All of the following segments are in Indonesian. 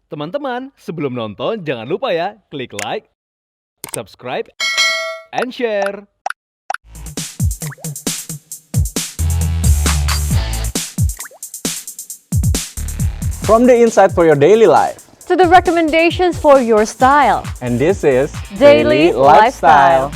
Teman-teman, sebelum nonton jangan lupa ya, klik like, subscribe, and share. From the insight for your daily life. To the recommendations for your style. And this is Daily Lifestyle.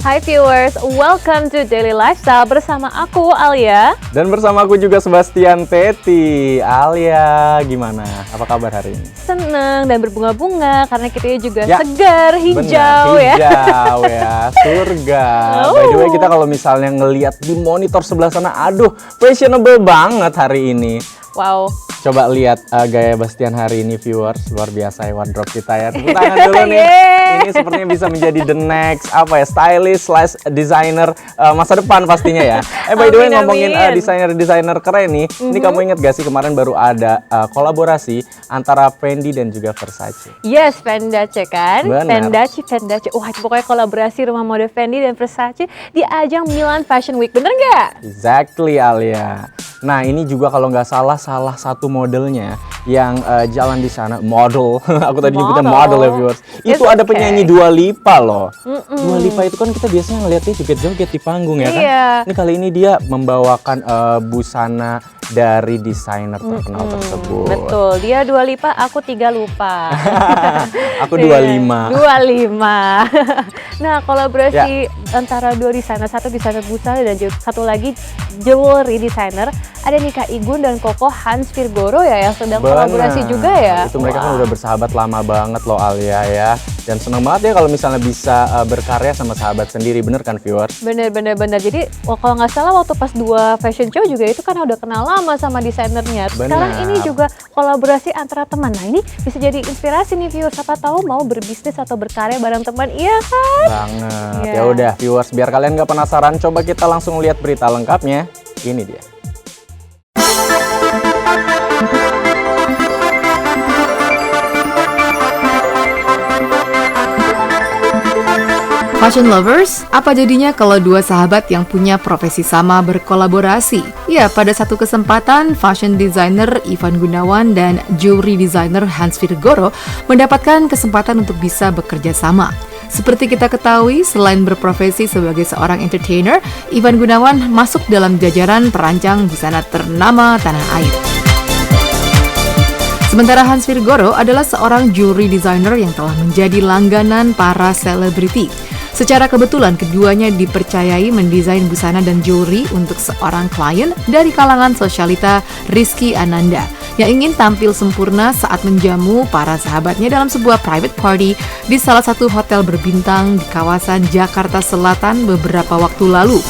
Hai viewers, welcome to Daily Lifestyle bersama aku Alia. Dan bersama aku juga Sebastian Peti. Alia, gimana? Apa kabar hari ini? Seneng dan berbunga-bunga karena kita juga Ya, segar, hijau ya. Hijau ya, surga. By the way, kita kalau misalnya ngelihat di monitor sebelah sana, aduh, fashionable banget hari ini. Wow. Coba lihat gaya Bastian hari ini viewers, luar biasa ya wardrobe kita ya. Tepuk tangan dulu nih. Ini sepertinya bisa menjadi the next stylist / designer masa depan pastinya ya. By the way, ngomongin desainer keren nih. Ini kamu inget gak sih kemarin baru ada kolaborasi antara Fendi dan juga Versace. Yes, Fendace kan? Benar. Fendace. Wah, itu pokoknya kolaborasi rumah mode Fendi dan Versace di ajang Milan Fashion Week. Bener nggak? Exactly, Alia. Nah, ini juga kalau nggak salah satu modelnya yang jalan di sana, model. Aku tadi nyebutnya model ya viewers. Itu ada penyanyi Dua Lipa loh. Dua Lipa itu kan kita biasanya ngeliatnya joget-joget di panggung ya kan? Iya. Ini kali ini dia membawakan busana dari desainer terkenal tersebut. Betul, dia Dua Lipa, aku 3 lupa. Aku 25. 25. Nah, kolaborasi antara dua desainer, satu desainer busana dan satu lagi jewelry designer, ada Nika Igun dan Koko Hans Virgoro ya yang sedang kolaborasi juga ya. Itu mereka kan udah bersahabat lama banget loh Alia ya. Dan senang banget ya kalau misalnya bisa berkarya sama sahabat sendiri, bener kan viewers? Bener. Jadi kalau nggak salah waktu pas dua fashion show juga itu kan udah kenal lama sama desainernya. Sekarang ini juga kolaborasi antara teman. Nah ini bisa jadi inspirasi nih viewers. Siapa tahu mau berbisnis atau berkarya bareng teman, iya kan? Banget. Iya. Ya udah viewers, biar kalian nggak penasaran, coba kita langsung lihat berita lengkapnya. Ini dia. Fashion lovers, apa jadinya kalau dua sahabat yang punya profesi sama berkolaborasi? Ya, pada satu kesempatan, fashion designer Ivan Gunawan dan jewelry designer Hans Virgoro mendapatkan kesempatan untuk bisa bekerja sama. Seperti kita ketahui, selain berprofesi sebagai seorang entertainer, Ivan Gunawan masuk dalam jajaran perancang busana ternama tanah air. Sementara Hans Virgoro adalah seorang jewelry designer yang telah menjadi langganan para selebriti. Secara kebetulan keduanya dipercayai mendesain busana dan jewelry untuk seorang klien dari kalangan sosialita Rizky Ananda yang ingin tampil sempurna saat menjamu para sahabatnya dalam sebuah private party di salah satu hotel berbintang di kawasan Jakarta Selatan beberapa waktu lalu.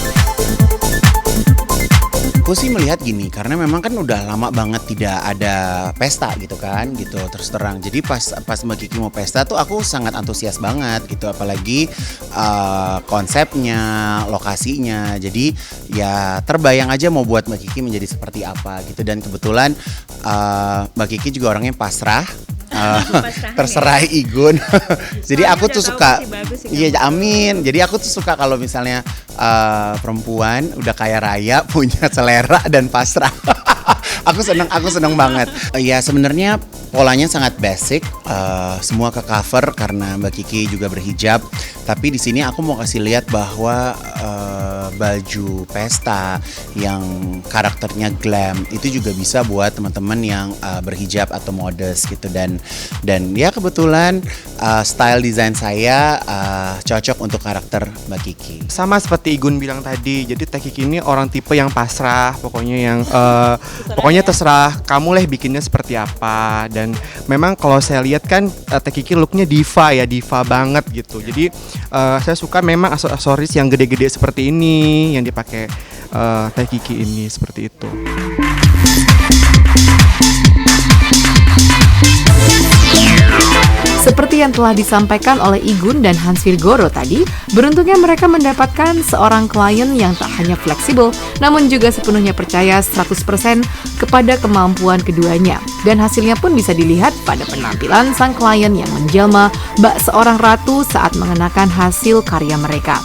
Aku sih melihat gini, karena memang kan udah lama banget tidak ada pesta gitu kan, gitu terus terang. Jadi pas Mbak Kiki mau pesta tuh aku sangat antusias banget gitu, apalagi konsepnya, lokasinya. Jadi ya terbayang aja mau buat Mbak Kiki menjadi seperti apa gitu. Dan kebetulan Mbak Kiki juga orangnya pasrah. Terserah Igun. Jadi aku tuh suka, iya amin. Jadi aku tuh suka kalau misalnya perempuan udah kaya raya, punya selera dan pasrah. Aku seneng banget. Ya sebenarnya polanya sangat basic, semua ke cover karena Mbak Kiki juga berhijab. Tapi di sini aku mau kasih lihat bahwa baju pesta yang karakternya glam itu juga bisa buat teman-teman yang berhijab atau modest gitu, dan ya kebetulan style desain saya cocok untuk karakter Mbak Kiki. Sama seperti Igun bilang tadi, jadi Teh Kiki ini orang tipe yang pasrah, pokoknya yang pokoknya terserah kamu lah bikinnya seperti apa. Dan memang kalau saya lihat kan Teh Kiki looknya diva banget gitu. Jadi saya suka memang aksesoris yang gede-gede seperti ini yang dipakai Teh Kiki ini, seperti itu. Seperti yang telah disampaikan oleh Igun dan Hans Virgoro tadi, beruntungnya mereka mendapatkan seorang klien yang tak hanya fleksibel, namun juga sepenuhnya percaya 100% kepada kemampuan keduanya. Dan hasilnya pun bisa dilihat pada penampilan sang klien yang menjelma bak seorang ratu saat mengenakan hasil karya mereka.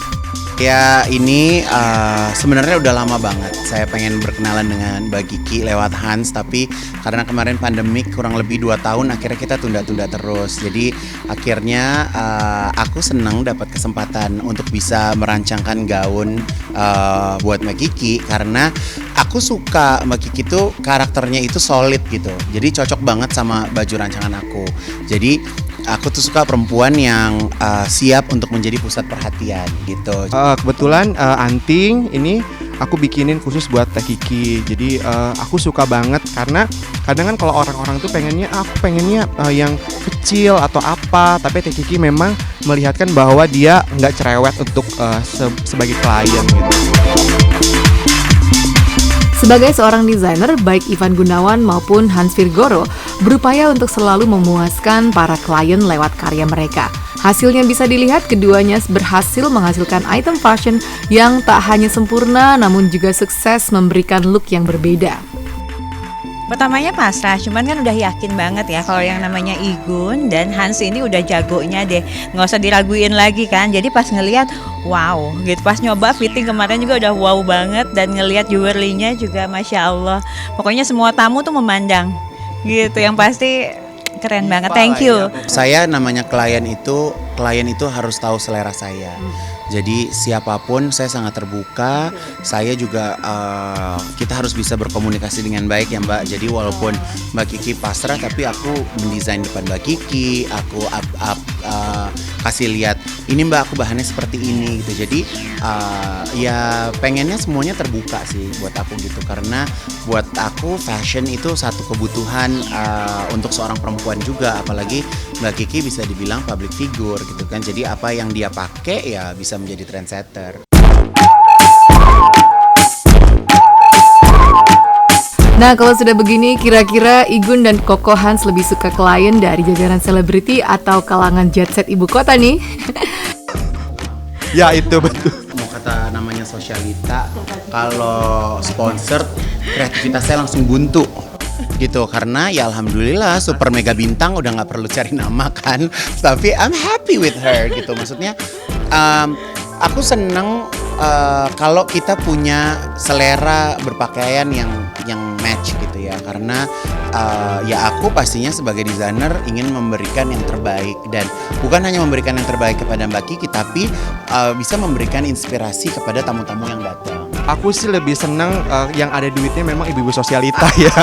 Ya ini sebenarnya udah lama banget saya pengen berkenalan dengan Mbak Kiki lewat Hans, tapi karena kemarin pandemik kurang lebih 2 tahun akhirnya kita tunda-tunda terus. Jadi akhirnya aku senang dapat kesempatan untuk bisa merancangkan gaun buat Mbak Kiki, karena aku suka Mbak Kiki tuh karakternya itu solid gitu. Jadi cocok banget sama baju rancangan aku. Jadi aku tuh suka perempuan yang siap untuk menjadi pusat perhatian gitu. Kebetulan anting ini aku bikinin khusus buat Teh Kiki. Jadi aku suka banget karena kadang kan kalau orang-orang tuh aku pengennya yang kecil atau apa, tapi Teh Kiki memang melihatkan bahwa dia nggak cerewet untuk sebagai klien gitu. Sebagai seorang desainer, baik Ivan Gunawan maupun Hans Virgoro berupaya untuk selalu memuaskan para klien lewat karya mereka. Hasilnya bisa dilihat keduanya berhasil menghasilkan item fashion yang tak hanya sempurna namun juga sukses memberikan look yang berbeda. Pertamanya pasrah, cuman kan udah yakin banget ya kalau yang namanya Igun dan Hans ini udah jagonya deh, nggak usah diraguin lagi kan. Jadi pas ngelihat, wow, gitu. Pas nyoba fitting kemarin juga udah wow banget, dan ngelihat jewelry-nya juga masya Allah. Pokoknya semua tamu tuh memandang, gitu. Yang pasti keren banget. Thank you. Saya namanya klien itu harus tahu selera saya. Jadi siapapun saya sangat terbuka. Saya juga kita harus bisa berkomunikasi dengan baik ya Mbak. Jadi walaupun Mbak Kiki pasrah, tapi aku mendesain depan Mbak Kiki. Aku kasih lihat, ini Mbak aku bahannya seperti ini gitu. Jadi ya pengennya semuanya terbuka sih buat aku gitu. Karena buat aku fashion itu satu kebutuhan untuk seorang perempuan juga. Apalagi Mbak Kiki bisa dibilang public figure gitu kan. Jadi apa yang dia pakai ya bisa menjadi trendsetter. Nah, kalau sudah begini, kira-kira Igun dan Koko Hans lebih suka klien dari jajaran selebriti atau kalangan jet set ibu kota nih? Ya itu betul. Mau kata namanya sosialita, kalau sponsor kreativitas saya langsung buntu gitu, karena ya alhamdulillah super mega bintang udah nggak perlu cari nama kan, tapi I'm happy with her gitu. Maksudnya aku seneng kalau kita punya selera berpakaian yang match gitu ya, karena ya aku pastinya sebagai desainer ingin memberikan yang terbaik, dan bukan hanya memberikan yang terbaik kepada Mbak Kiki, tapi bisa memberikan inspirasi kepada tamu-tamu yang datang. Aku sih lebih seneng yang ada duitnya memang ibu-ibu sosialita ya.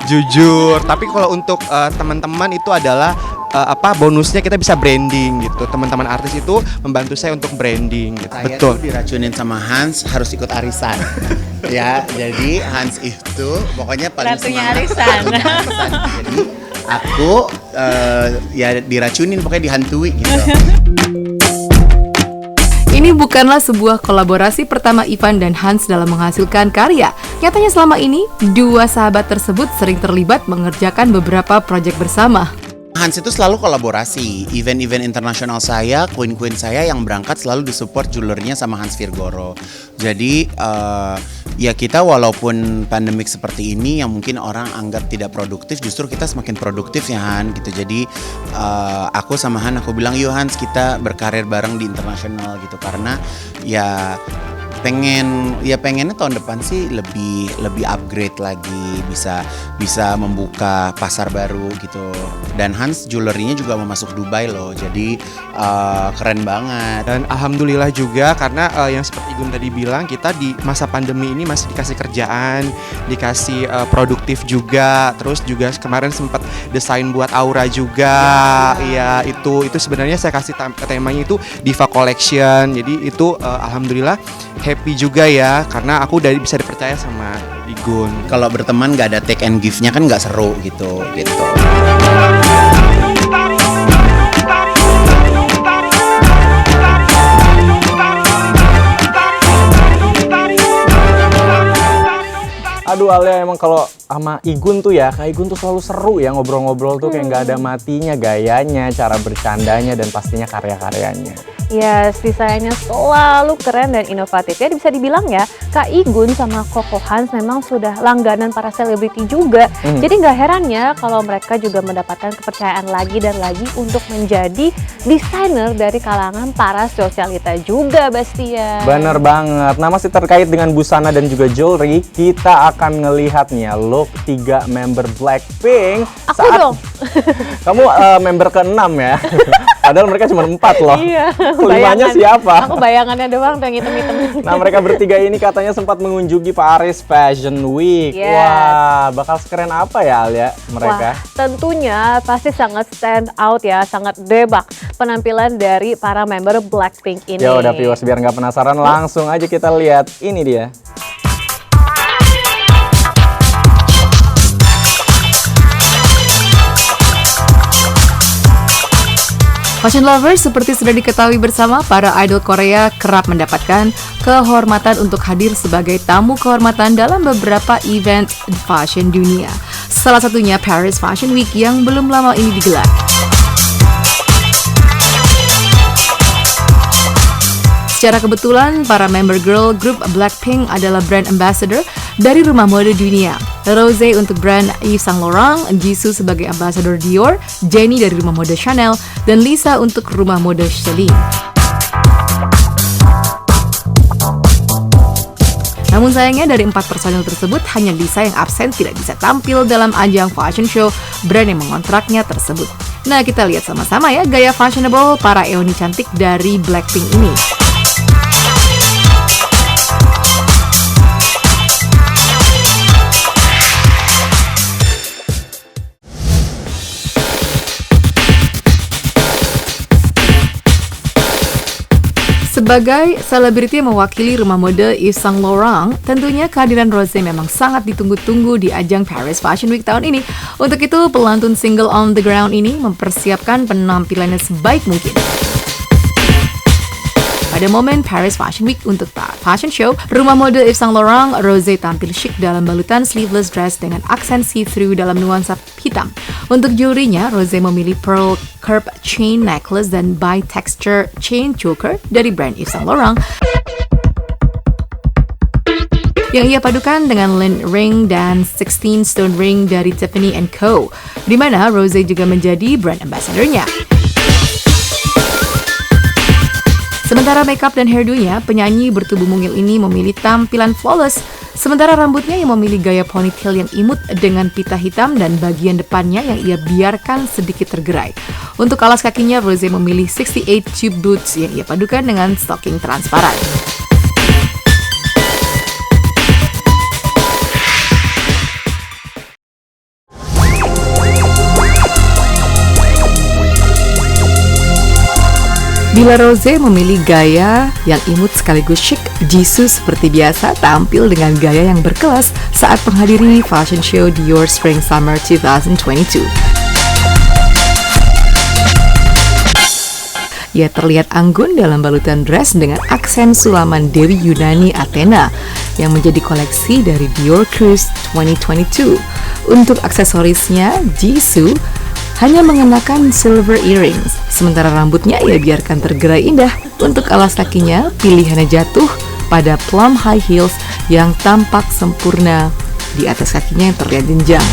Jujur. Tapi kalau untuk teman-teman itu adalah bonusnya kita bisa branding gitu. Teman-teman artis itu membantu saya untuk branding gitu. Saya Betul. tuh diracunin sama Hans harus ikut arisan. Ya, jadi Hans itu pokoknya paling Ratunya semangat. arisan. Ratunya arisan. Jadi aku ya diracunin, pokoknya dihantui gitu. Ini bukanlah sebuah kolaborasi pertama Ivan dan Hans dalam menghasilkan karya. Nyatanya selama ini, dua sahabat tersebut sering terlibat mengerjakan beberapa proyek bersama. Hans itu selalu kolaborasi. Event-event internasional saya, queen-queen saya yang berangkat selalu disupport jewellernya sama Hans Virgoro. Jadi ya kita walaupun pandemik seperti ini yang mungkin orang anggap tidak produktif, justru kita semakin produktif ya Han gitu. Jadi aku sama Han, aku bilang yuk Hans kita berkarir bareng di internasional gitu, karena ya pengennya tahun depan sih lebih upgrade lagi, bisa membuka pasar baru gitu. Dan Hans jewelry-nya juga mau masuk Dubai loh, jadi keren banget. Dan alhamdulillah juga karena yang seperti Igun tadi bilang, kita di masa pandemi ini masih dikasih kerjaan, dikasih produktif juga. Terus juga kemarin sempat desain buat Aura juga. Iya, itu sebenarnya saya kasih temanya itu Diva Collection. Jadi itu alhamdulillah happy juga ya, karena aku udah bisa dipercaya sama Igun. Kalau berteman nggak ada take and give-nya kan nggak seru gitu. Aduh Alia, emang kalau sama Igun tuh ya, Kak Igun tuh selalu seru ya ngobrol-ngobrol tuh kayak nggak ada matinya gayanya, cara bercandanya, dan pastinya karya-karyanya. Yes, desainnya selalu keren dan inovatif. Ya bisa dibilang ya, Kak Igun sama Koko Hans memang sudah langganan para selebriti juga. Jadi nggak heran ya kalau mereka juga mendapatkan kepercayaan lagi dan lagi untuk menjadi desainer dari kalangan para sosialita juga, Bastian. Bener banget. Nah, masih terkait dengan busana dan juga jewelry, kita akan ngelihat nih ya look 3 member Blackpink. Aku dong. Kamu member ke-6 ya. Padahal mereka cuma 4 loh. Iya. Kelimanya siapa? Aku bayangannya doang tuh yang hitam-hitam. Nah, mereka bertiga ini katanya sempat mengunjungi Paris Fashion Week. Yes. Wah, bakal sekeren apa ya Alia mereka? Wah, tentunya pasti sangat stand out ya, sangat debak penampilan dari para member Blackpink ini. Ya udah viewers, biar nggak penasaran langsung aja kita lihat. Ini dia. Fashion lovers, seperti sudah diketahui bersama, para idol Korea kerap mendapatkan kehormatan untuk hadir sebagai tamu kehormatan dalam beberapa event fashion dunia. Salah satunya Paris Fashion Week yang belum lama ini digelar. Secara kebetulan, para member girl group Blackpink adalah brand ambassador dari rumah mode dunia. Rosé untuk brand Yves Saint Laurent, Jisoo sebagai ambassador Dior, Jennie dari rumah mode Chanel, dan Lisa untuk rumah mode Celine. Namun sayangnya dari 4 personil tersebut, hanya Lisa yang absen tidak bisa tampil dalam ajang fashion show brand yang mengontraknya tersebut. Nah, kita lihat sama-sama ya gaya fashionable para Eoni cantik dari Blackpink ini. Sebagai selebriti yang mewakili rumah mode Yves Saint Laurent, tentunya kehadiran Rosé memang sangat ditunggu-tunggu di ajang Paris Fashion Week tahun ini. Untuk itu, pelantun single On The Ground ini mempersiapkan penampilannya sebaik mungkin. Pada momen Paris Fashion Week untuk fashion show, rumah mode Yves Saint Laurent, Rosé tampil chic dalam balutan sleeveless dress dengan aksen see-through dalam nuansa hitam. Untuk jewelry-nya, Rosé memilih pearl curb chain necklace dan bi-texture chain choker dari brand Yves Saint Laurent yang ia padukan dengan link ring dan 16 stone ring dari Tiffany & Co, di mana Rosé juga menjadi brand ambassador-nya. Sementara makeup dan hairdo-nya, penyanyi bertubuh mungil ini memilih tampilan flawless. Sementara rambutnya yang memilih gaya ponytail yang imut dengan pita hitam dan bagian depannya yang ia biarkan sedikit tergerai. Untuk alas kakinya, Rosé memilih 68 tube boots yang ia padukan dengan stocking transparan. Bila Rosé memilih gaya yang imut sekaligus chic, Jisoo seperti biasa tampil dengan gaya yang berkelas saat menghadiri fashion show Dior Spring Summer 2022. Ia terlihat anggun dalam balutan dress dengan aksen sulaman Dewi Yunani Athena yang menjadi koleksi dari Dior Cruise 2022. Untuk aksesorisnya, Jisoo hanya mengenakan silver earrings, sementara rambutnya ia biarkan tergerai indah. Untuk alas kakinya, pilihannya jatuh pada plum high heels yang tampak sempurna di atas kakinya yang terlihat jenjang.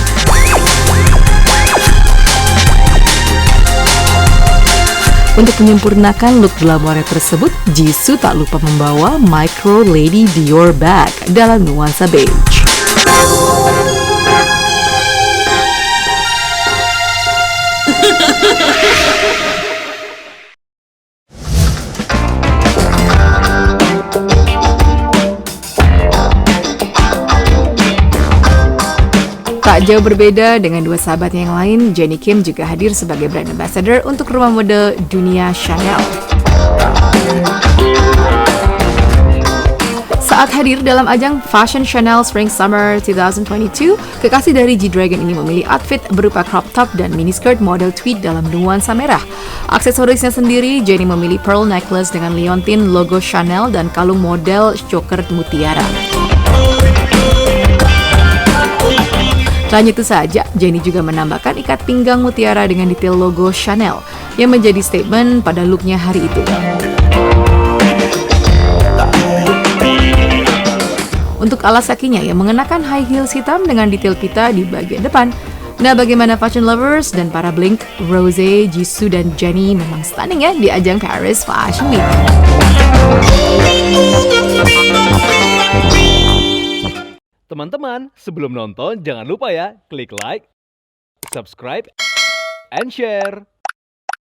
Untuk menyempurnakan look glamournya tersebut, Jisoo tak lupa membawa Micro Lady Dior bag dalam nuansa beige. Tak jauh berbeda dengan dua sahabatnya yang lain, Jennie Kim juga hadir sebagai brand ambassador untuk rumah mode dunia Chanel. Saat hadir dalam ajang Fashion Chanel Spring Summer 2022, kekasih dari G-Dragon ini memilih outfit berupa crop top dan miniskirt model tweed dalam nuansa merah. Aksesorisnya sendiri, Jennie memilih pearl necklace dengan liontin logo Chanel dan kalung model choker mutiara. Tak hanya itu saja, Jennie juga menambahkan ikat pinggang mutiara dengan detail logo Chanel yang menjadi statement pada looknya hari itu. Untuk alas kakinya yang mengenakan high heels hitam dengan detail pita di bagian depan. Nah, bagaimana fashion lovers dan para Blink, Rosé, Jisoo, dan Jennie memang stunning ya di ajang Paris Fashion Week. Teman-teman, sebelum nonton jangan lupa ya klik like, subscribe, and share.